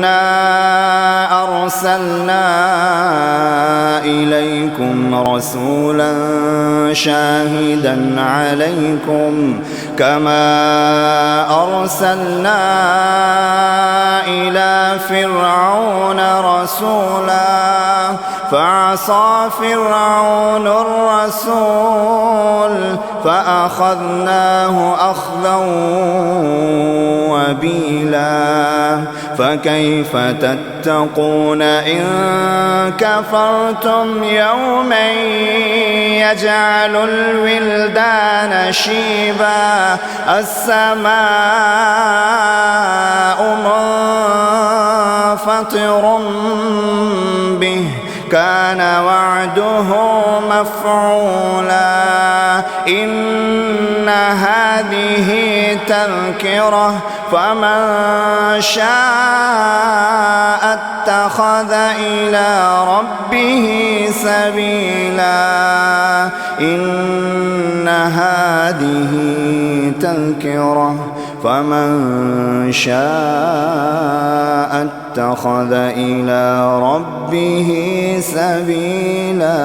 إنا أرسلنا إليكم رسولا شاهدا عليكم كما أرسلنا إلى فرعون رسولا فعصى فرعون الرسول فأخذناه أخذا وبيلا فكيف تتقون إن كفرتم يوما يجعل الولدان شيبا السماء منفطر به كان وعده مفعولا إن هذه تذكرة فمن شاء اتخذ إلى ربه سبيلا إن هذه تذكرة فمن شاء اتخذ إلى ربه سبيلا.